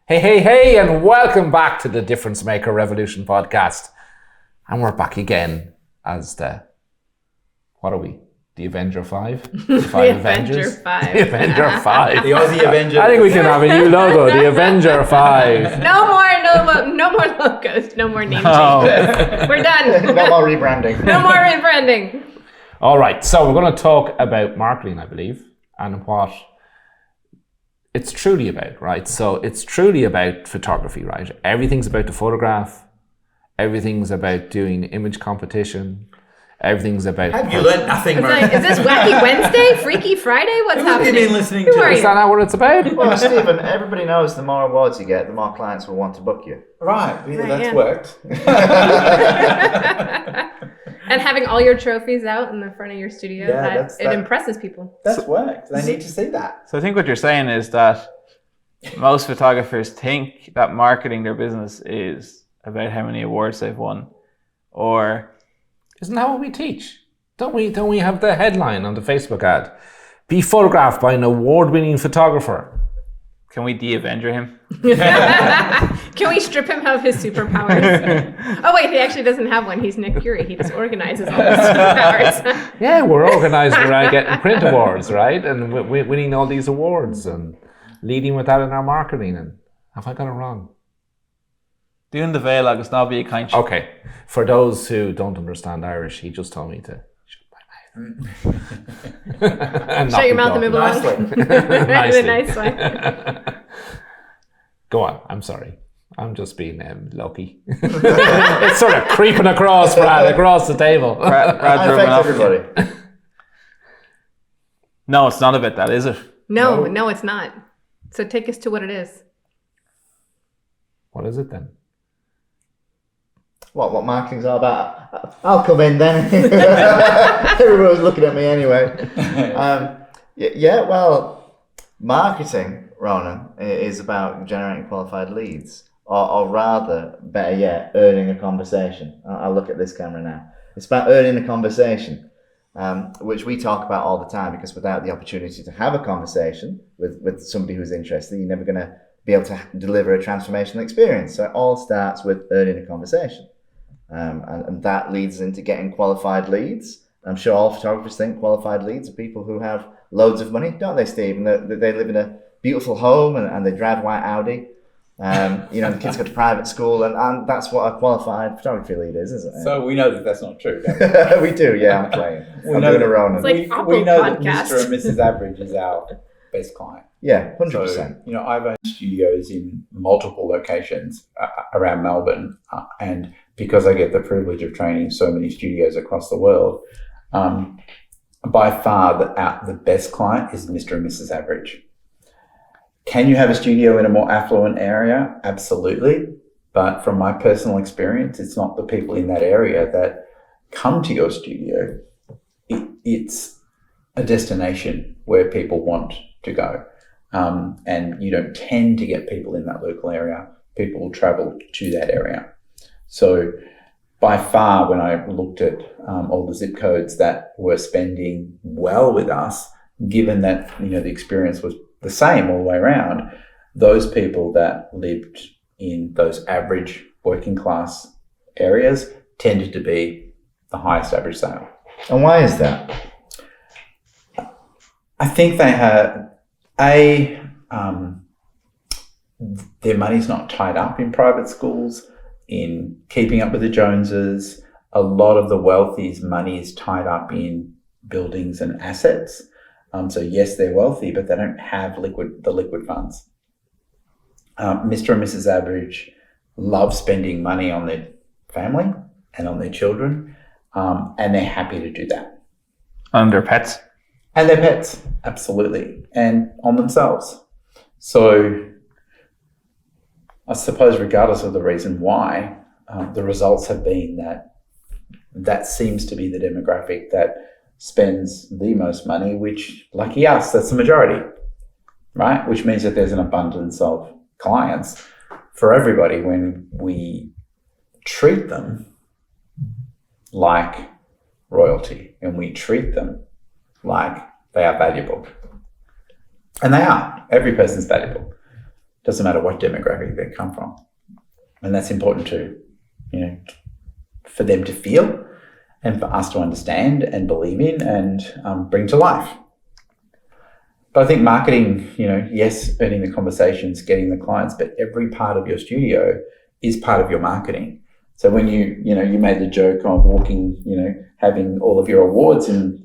Hey, and welcome back to the Difference Maker Revolution podcast. And we're back again as what are we? The Avenger 5? The 5 Avengers? The Avenger 5. The Aussie Avenger. I think we can have a new logo, the Avenger 5. No more logos, no more name changes. We're done. No more rebranding. No more rebranding. All right, so we're going to talk about marketing, I believe, and what it's truly about, right? So it's truly about photography, right? Everything's about the photograph. Everything's about doing image competition. Everything's about... Have you learned nothing, It's Mark? like, is this Wacky Wednesday? Freaky Friday? What's Who have you happening? been listening Who to? are Is you? that not what it's about? Well, Stephen, everybody knows the more awards you get, the more clients will want to book you. Right, that's yeah. worked. And having all your trophies out in the front of your studio, Yeah, it impresses people. That's worked. They need to see that. So I think what you're saying is that most photographers think that marketing their business is about how many awards they've won, or Isn't that what we teach? Don't we have the headline on the Facebook ad? Be photographed by an award-winning photographer. can we de-Avenger him? Can we strip him of his superpowers? Oh wait, he actually doesn't have one. He's Nick Fury. He just organizes all his superpowers. Yeah, we're organised around getting print awards, right? And winning all these awards and leading with that in our marketing. And have I got it wrong? Doing the veil agus ná bí kaint. Okay, for those who don't understand Irish, he just told me to shut my mouth. And not Shut your be mouth and move talking. along. Nicely. The nice way. Go on, I'm sorry. I'm just being lucky. It's sort of creeping across, Brad, across the table. Brad's I rubbing affect off. everybody. No, it's not about that, is it? No, it's not. So take us to what it is. What is it then? What marketing's all about? I'll come in then. Everyone's looking at me anyway. Well, marketing, Ronan, is about generating qualified leads, or rather, better yet, earning a conversation. I'll look at this camera now. It's about earning a conversation, which we talk about all the time, because without the opportunity to have a conversation with somebody who's interested, you're never going to be able to deliver a transformational experience. So it all starts with earning a conversation. And that leads into getting qualified leads. I'm sure all photographers think qualified leads are people who have loads of money, don't they, Steve? And they live in a beautiful home and they drive a white Audi. The kids go to private school, and that's what a qualified photography lead is, isn't it? So we know that that's not true, don't we? We do, yeah, I'm playing. I'm know doing a that- Ronan. It's like we Apple know that podcast. Mr. and Mrs. Average is our best client. Yeah, 100%. So, I've owned studios in multiple locations around Melbourne, and because I get the privilege of training so many studios across the world, by far the best client is Mr. and Mrs. Average. Can you have a studio in a more affluent area? Absolutely. But from my personal experience, it's not the people in that area that come to your studio. It's a destination where people want to go. And you don't tend to get people in that local area. People will travel to that area. So by far, when I looked at all the zip codes that were spending well with us, given that the experience was the same all the way around, those people that lived in those average working class areas tended to be the highest average sale. And why is that? I think they had their money's not tied up in private schools, in keeping up with the Joneses. A lot of the wealthy's money is tied up in buildings and assets. So yes, they're wealthy, but they don't have the liquid funds. Mr. and Mrs. Average love spending money on their family and on their children, and they're happy to do that. And their pets. And their pets, absolutely, and on themselves. So I suppose regardless of the reason why, the results have been that seems to be the demographic that spends the most money, which, lucky us, that's the majority, right? Which means that there's an abundance of clients for everybody when we treat them like royalty and we treat them like they are valuable. And they are. Every person's valuable. Doesn't matter what demographic they come from. And that's important to, for them to feel and for us to understand and believe in and bring to life. But I think marketing, yes, earning the conversations, getting the clients, but every part of your studio is part of your marketing. So when you made the joke of walking, having all of your awards and,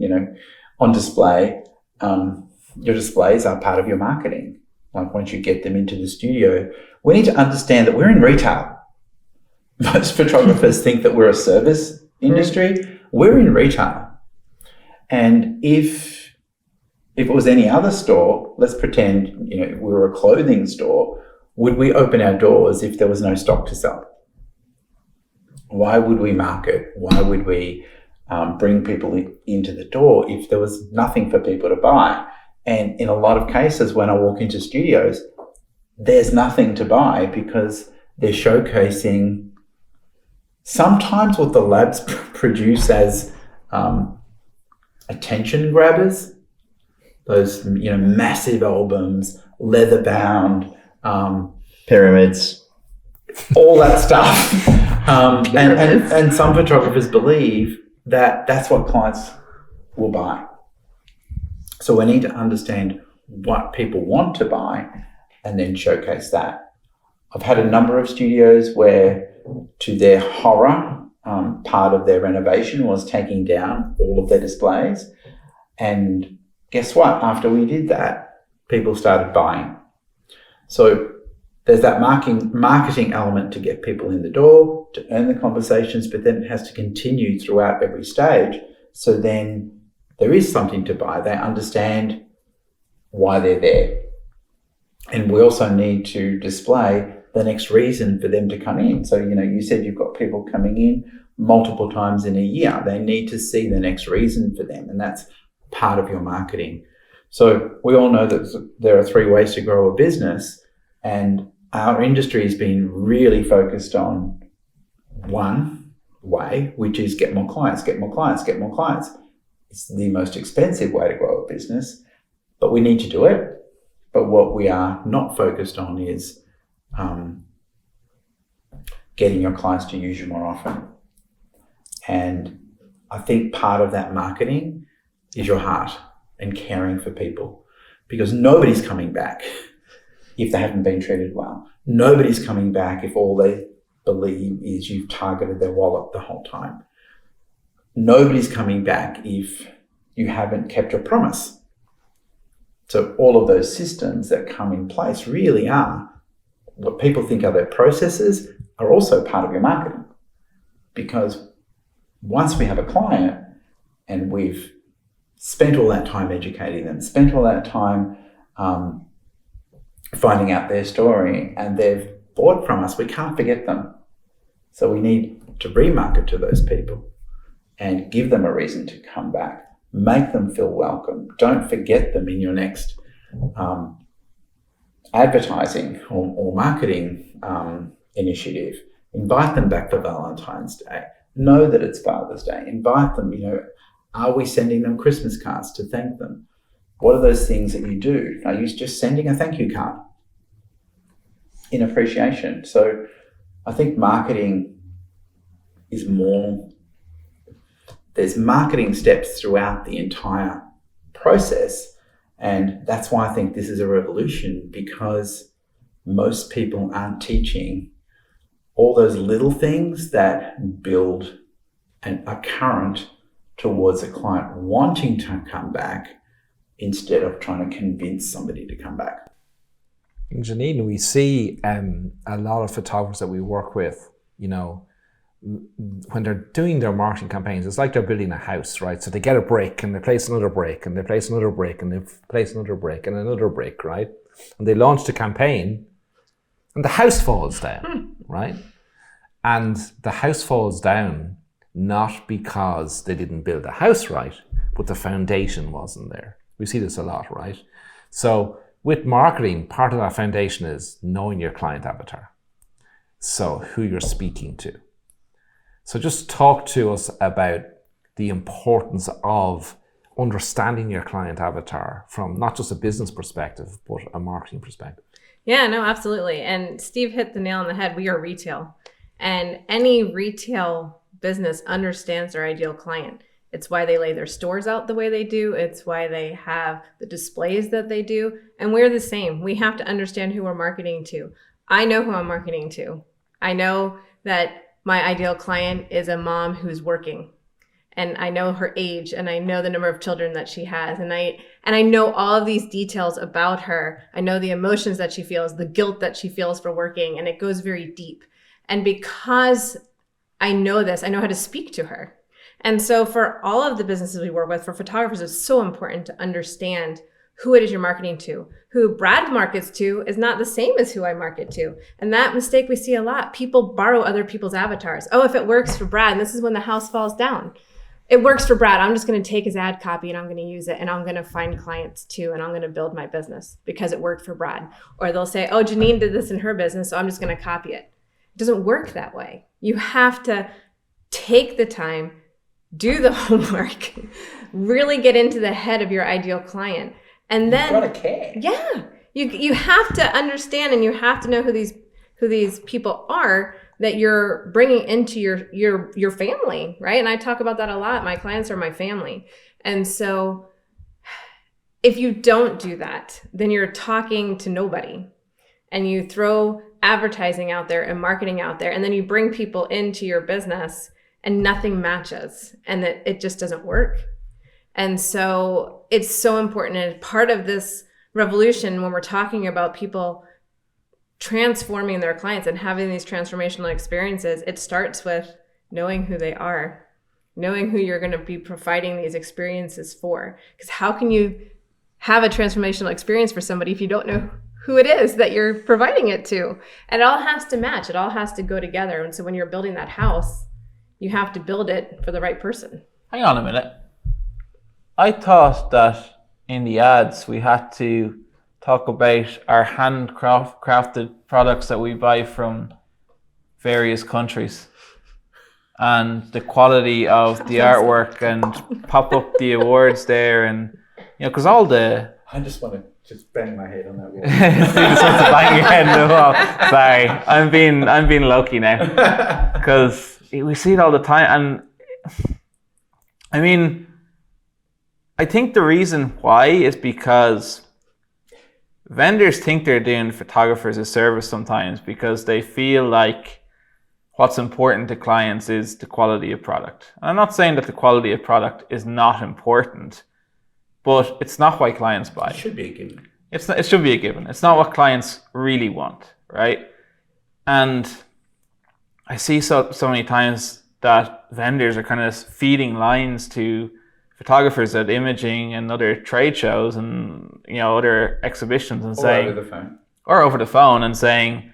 on display, your displays are part of your marketing. Like once you get them into the studio, we need to understand that we're in retail. Most photographers think that we're a service industry. We're in retail. And if it was any other store, let's pretend, we were a clothing store, would we open our doors if there was no stock to sell? Why would we market? Why would we bring people into the door if there was nothing for people to buy? And in a lot of cases, when I walk into studios, there's nothing to buy because they're showcasing sometimes what the labs produce as attention grabbers, those massive albums, leather bound, Pyramids. all that stuff. And some photographers believe that that's what clients will buy. So we need to understand what people want to buy and then showcase that. I've had a number of studios where, to their horror, part of their renovation was taking down all of their displays. And guess what? After we did that, people started buying. So there's that marketing element to get people in the door, to earn the conversations, but then it has to continue throughout every stage. So then there is something to buy. They understand why they're there. And we also need to display the next reason for them to come in. So, you said you've got people coming in multiple times in a year. They need to see the next reason for them. And that's part of your marketing. So we all know that there are 3 ways to grow a business. And our industry has been really focused on one way, which is get more clients, get more clients, get more clients. It's the most expensive way to grow a business, but we need to do it. But what we are not focused on is getting your clients to use you more often. And I think part of that marketing is your heart and caring for people, because nobody's coming back if they haven't been treated well. Nobody's coming back if all they believe is you've targeted their wallet the whole time. Nobody's coming back if you haven't kept your promise. So all of those systems that come in place really are what people think are their processes, are also part of your marketing. Because once we have a client and we've spent all that time educating them, spent all that time finding out their story, and they've bought from us, we can't forget them. So we need to remarket to those people and give them a reason to come back. Make them feel welcome. Don't forget them in your next advertising or marketing initiative. Invite them back for Valentine's Day. Know that it's Father's Day. Invite them, are we sending them Christmas cards to thank them? What are those things that you do? Are you just sending a thank you card in appreciation? So I think marketing is more, there's marketing steps throughout the entire process. And that's why I think this is a revolution, because most people aren't teaching all those little things that build a current towards a client wanting to come back instead of trying to convince somebody to come back. Janine, we see a lot of photographers that we work with, when they're doing their marketing campaigns, it's like they're building a house, right? So they get a brick and they place another brick and they place another brick and they place another brick and another brick, right? And they launch the campaign and the house falls down, right? And the house falls down not because they didn't build the house right, but the foundation wasn't there. We see this a lot, right? So with marketing, part of that foundation is knowing your client avatar. So who you're speaking to. So just talk to us about the importance of understanding your client avatar from not just a business perspective, but a marketing perspective. Yeah, no, absolutely. And Steve hit the nail on the head. We are retail. And any retail business understands their ideal client. It's why they lay their stores out the way they do. It's why they have the displays that they do. And we're the same. We have to understand who we're marketing to. I know who I'm marketing to. I know that my ideal client is a mom who's working. And I know her age, and I know the number of children that she has, and I know all of these details about her. I know the emotions that she feels, the guilt that she feels for working, and it goes very deep. And because I know this, I know how to speak to her. And so for all of the businesses we work with, for photographers, it's so important to understand who it is you're marketing to. Who Brad markets to is not the same as who I market to. And that mistake we see a lot. People borrow other people's avatars. Oh, if it works for Brad, and this is when the house falls down. It works for Brad. I'm just going to take his ad copy and I'm going to use it, and I'm going to find clients too, and I'm going to build my business because it worked for Brad. Or they'll say, oh, Janine did this in her business, so I'm just going to copy it. It doesn't work that way. You have to take the time, do the homework, really get into the head of your ideal client. And then You've got to care. yeah, you have to understand, and you have to know who these people are that you're bringing into your family, right? And I talk about that a lot. My clients are my family. And so if you don't do that, then you're talking to nobody, and you throw advertising out there and marketing out there, and then you bring people into your business and nothing matches, and that it just doesn't work. And so it's so important. And part of this revolution, when we're talking about people transforming their clients and having these transformational experiences, it starts with knowing who they are, knowing who you're going to be providing these experiences for. Because how can you have a transformational experience for somebody if you don't know who it is that you're providing it to? And it all has to match. It all has to go together. And so when you're building that house, you have to build it for the right person. Hang on a minute. I thought that in the ads we had to talk about our handcrafted products that we buy from various countries and the quality of the artwork and pop up the awards there, and because all the I just want to just bang my head on that wall. bang your head in the wall. Sorry, I'm being lucky now because we see it all the time, and I mean, I think the reason why is because vendors think they're doing photographers a service sometimes because they feel like what's important to clients is the quality of product. And I'm not saying that the quality of product is not important, but it's not why clients buy. It should be a given. It should be a given. It's not what clients really want, right? And I see so many times that vendors are kind of feeding lines to photographers at imaging and other trade shows and other exhibitions and saying over the phone and saying,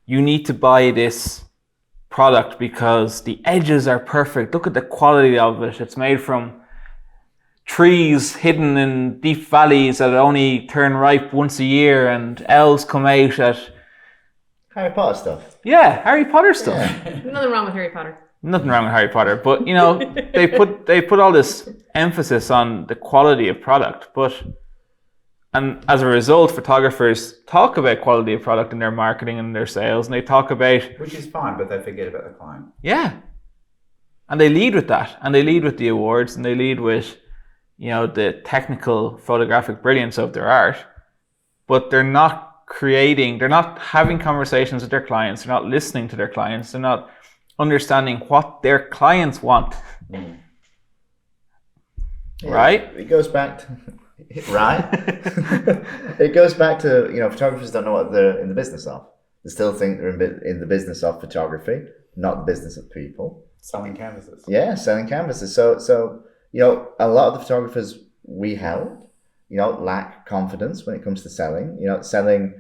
you need to buy this product because the edges are perfect. Look at the quality of it. It's made from trees hidden in deep valleys that only turn ripe once a year, and elves come out at Harry Potter stuff. Yeah, Harry Potter stuff. Yeah. Nothing wrong with Harry Potter. Nothing wrong with Harry Potter, but they put all this emphasis on the quality of product, and as a result, photographers talk about quality of product in their marketing and their sales, and they talk about, which is fine, but they forget about the client. Yeah, and they lead with that, and they lead with the awards, and they lead with the technical photographic brilliance of their art, but they're not having conversations with their clients, they're not listening to their clients, they're not understanding what their clients want. Yeah, Right? It goes back to right. It goes back to photographers don't know what they're in the business of. They still think they're in the business of photography, not the business of people. Selling canvases. Yeah, selling canvases. So a lot of the photographers we help, lack confidence when it comes to selling. Selling.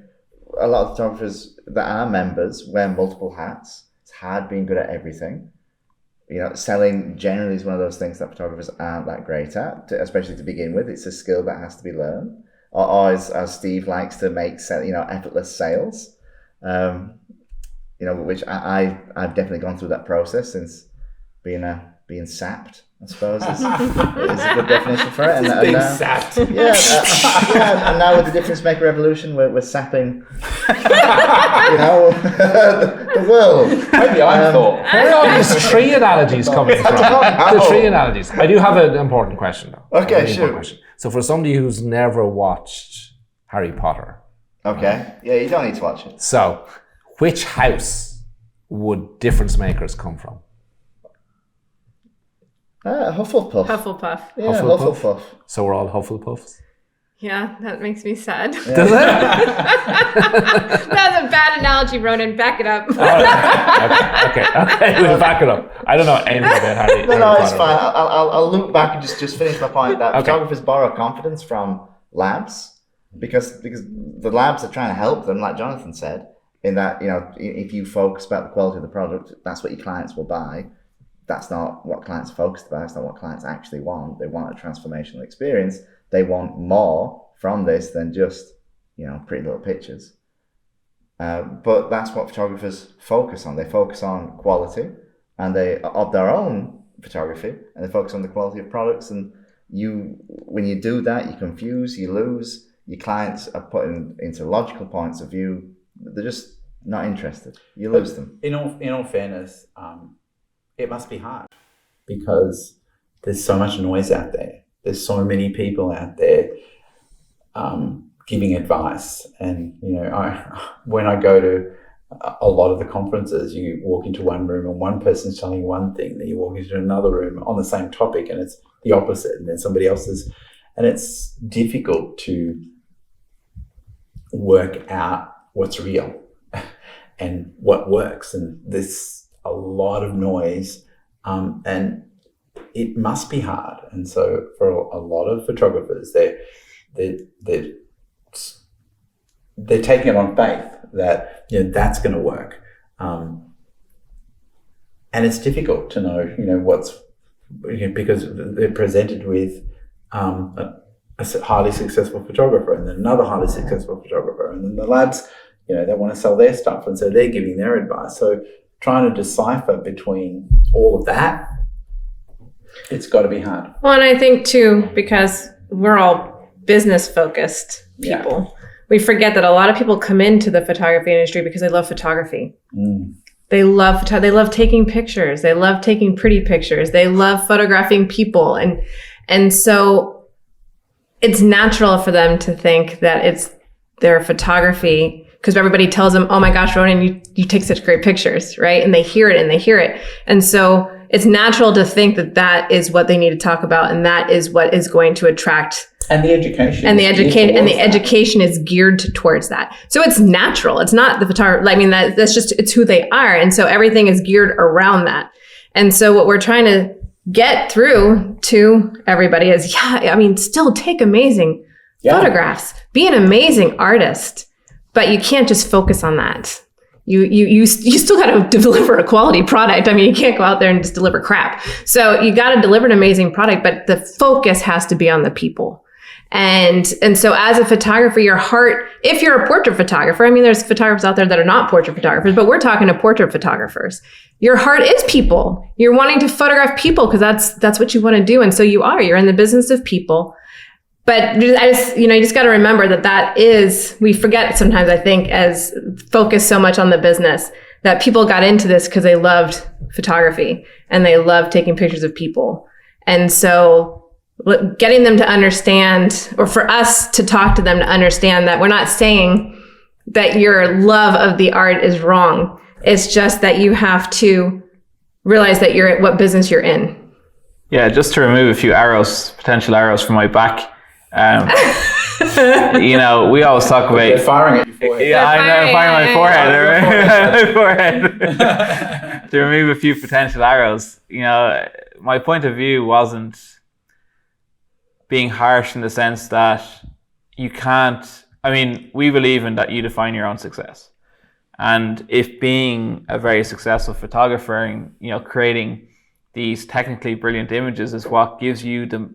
A lot of photographers that are members wear multiple hats. It's hard being good at everything. Selling generally is one of those things that photographers aren't that great at, especially to begin with. It's a skill that has to be learned. Or as Steve likes to make, effortless sales. Which I've definitely gone through that process since being sapped I suppose is a good definition for it. And Being now, sapped. and now with the difference maker revolution, we're sapping, the world. Maybe I thought. Where are these tree analogies coming from? The tree analogies. I do have an important question, though. Okay, A really sure. important question. So, for somebody who's never watched Harry Potter, Okay, yeah, you don't need to watch it. so which house would difference makers come from? Hufflepuff. Hufflepuff. Yeah, Hufflepuff? Hufflepuff. So we're all Hufflepuffs. Yeah, that makes me sad. Does it? That's a bad analogy, Ronan. Back it up. Okay. We'll back it up. I don't know anything about Harry. No, Harry it's Potter. fine. I'll loop back and just finish my point that Okay. photographers borrow confidence from labs because the labs are trying to help them, like Jonathan said, in that, if you focus about the quality of the product, that's what your clients will buy. That's not what clients are focused about. It's not what clients actually want. They want a transformational experience. They want more from this than just, pretty little pictures. But that's what photographers focus on. They focus on quality and of their own photography, and they focus on the quality of products. And when you do that, you confuse, you lose. Your clients are put into logical points of view. They're just not interested. You lose them. In all fairness, it must be hard because there's so much noise out there. There's so many people out there giving advice, and when I go to a lot of the conferences, you walk into one room and one person's telling you one thing, then you walk into another room on the same topic and it's the opposite, and then somebody else is, and it's difficult to work out what's real and what works, and there's a lot of noise, and it must be hard. And so for a lot of photographers, they're taking it on faith that that's going to work, and it's difficult to know what's because they're presented with a highly successful photographer and then another highly successful photographer, and then the labs they want to sell their stuff, and so they're giving their advice. So trying to decipher between all of that, it's got to be hard. Well, and I think too, because we're all business focused people, we forget that a lot of people come into the photography industry because they love photography. They love taking pictures. They love taking pretty pictures. They love photographing people, and so it's natural for them to think that it's their photography, because everybody tells them, "Oh my gosh, Ronan, you take such great pictures," right? And they hear it, and so it's natural to think that that is what they need to talk about, and that is what is going to attract. And the education. And the education is geared towards that. So it's natural. It's not the photographer. I mean, that's just, it's who they are. And so everything is geared around that. And so what we're trying to get through to everybody is, still take amazing photographs, be an amazing artist, but you can't just focus on that. You still got to deliver a quality product. I mean, you can't go out there and just deliver crap. So you got to deliver an amazing product, but the focus has to be on the people. And so as a photographer, your heart, if you're a portrait photographer, I mean, there's photographers out there that are not portrait photographers, but we're talking to portrait photographers. Your heart is people. You're wanting to photograph people because that's what you want to do. And so you're in the business of people. But you just got to remember that is, we forget sometimes, I think, as focus so much on the business, that people got into this because they loved photography and they loved taking pictures of people. And so getting them to understand, or for us to talk to them to understand, that we're not saying that your love of the art is wrong. It's just that you have to realize that you're what business you're in. Yeah, just to remove a few potential arrows from my back. We always talk They're about. firing at your forehead. Yeah, I know, firing my forehead. My forehead. To remove a few potential arrows. My point of view wasn't being harsh in the sense that you can't. I mean, we believe in that you define your own success, and if being a very successful photographer and creating these technically brilliant images is what gives you the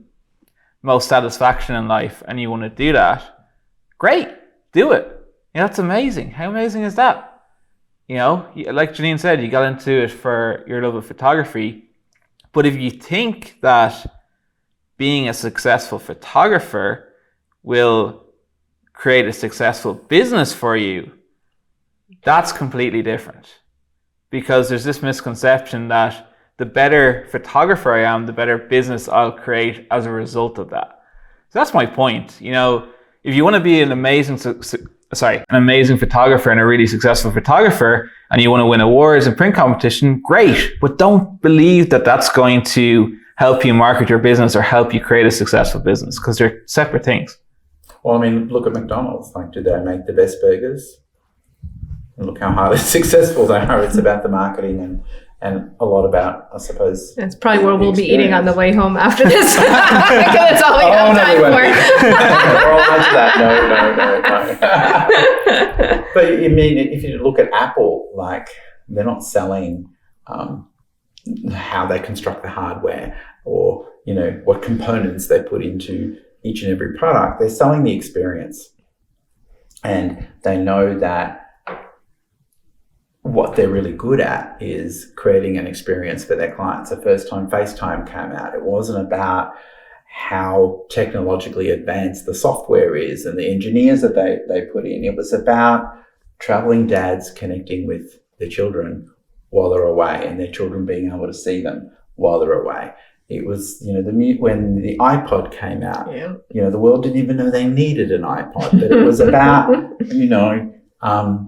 most satisfaction in life, and you want to do that, great, do it. That's amazing. How amazing is that? Like Janine said, you got into it for your love of photography, But if you think that being a successful photographer will create a successful business for you, that's completely different. Because there's this misconception that the better photographer I am, the better business I'll create as a result of that. So that's my point. You know, if you want to be an amazing photographer and a really successful photographer, and you want to win awards and print competition, great. But don't believe that that's going to help you market your business or help you create a successful business, because they're separate things. Well, I mean, look at McDonald's. Like, do they make the best burgers? And look how highly successful they are. It's about the marketing and a lot about, I suppose. That's probably what the we'll be eating on the experience. way home after this. Because that's all we have time we for. won't. We're all onto that. No. But I mean, if you look at Apple, like, they're not selling how they construct the hardware or, you know, what components they put into each and every product. They're selling the experience. And they know that what they're really good at is creating an experience for their clients. The first time FaceTime came out, it wasn't about how technologically advanced the software is and the engineers that they put in. It was about traveling dads connecting with their children while they're away and their children being able to see them while they're away. It was, you know, when the iPod came out, Yeah. you know, the world didn't even know they needed an iPod, but it was about, you know,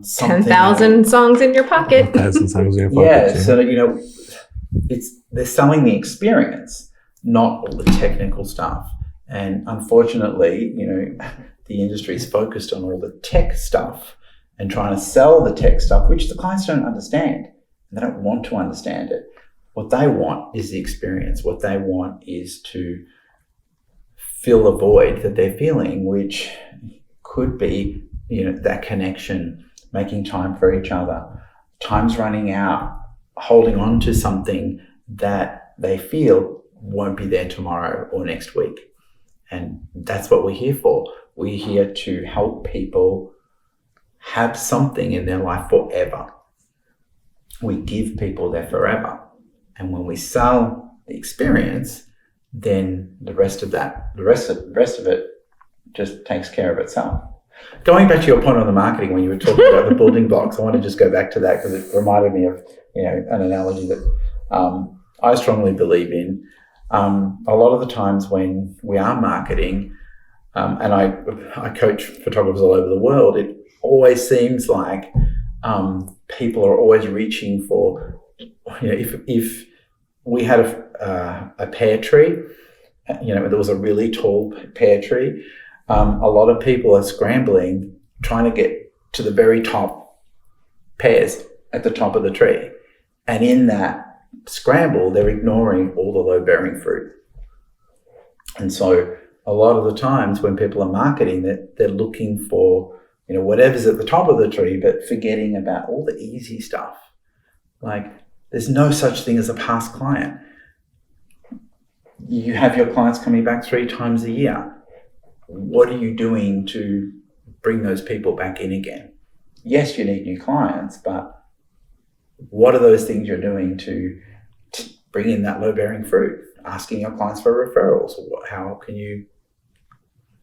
something. 10,000 songs in your pocket. 1,000 songs in your pocket. Yeah, so, you know, they're selling the experience, not all the technical stuff. And unfortunately, you know, the industry is focused on all the tech stuff and trying to sell the tech stuff, which the clients don't understand. They don't want to understand it. What they want is the experience. What they want is to fill a void that they're feeling, which could be, you know, that connection, making time for each other, time's running out, holding on to something that they feel won't be there tomorrow or next week. And that's what we're here for. We're here to help people have something in their life forever. We give people their forever. And when we sell the experience, then the rest of it just takes care of itself. Going back to your point on the marketing, when you were talking about the building blocks, I want to just go back to that because it reminded me of, you know, an analogy that I strongly believe in. A lot of the times when we are marketing, and I coach photographers all over the world, it always seems like people are always reaching for, you know, if we had a pear tree, you know, there was a really tall pear tree, a lot of people are scrambling, trying to get to the very top pears at the top of the tree. And in that scramble, they're ignoring all the low-bearing fruit. And so a lot of the times when people are marketing, they're looking for, you know, whatever's at the top of the tree, but forgetting about all the easy stuff. Like, there's no such thing as a past client. You have your clients coming back 3 times a year. What are you doing to bring those people back in again? Yes, you need new clients, but what are those things you're doing to bring in that low-bearing fruit? Asking your clients for referrals. How can you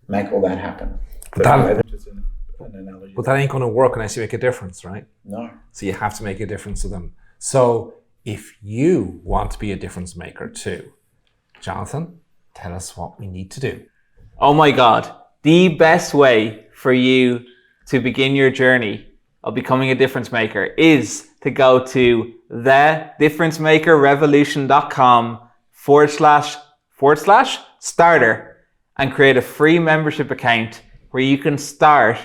make all that happen? But That's just an analogy. But that ain't going to work unless you make a difference, right? No. So you have to make a difference to them. So if you want to be a difference maker too, Jonathan, tell us what we need to do. Oh my God, the best way for you to begin your journey of becoming a difference maker is to go to thedifferencemakerrevolution.com/starter and create a free membership account where you can start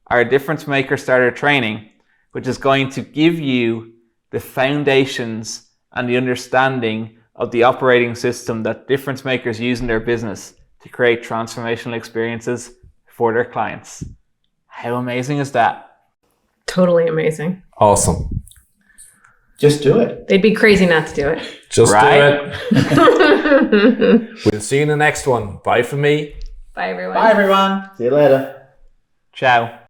our Difference Maker Starter training, which is going to give you the foundations and the understanding of the operating system that difference makers use in their business to create transformational experiences for their clients. How amazing is that? Totally amazing. Awesome. Just do it. They'd be crazy not to do it. Just Right? do it. We'll see you in the next one. Bye from me. Bye, everyone. Bye, everyone. See you later. Ciao.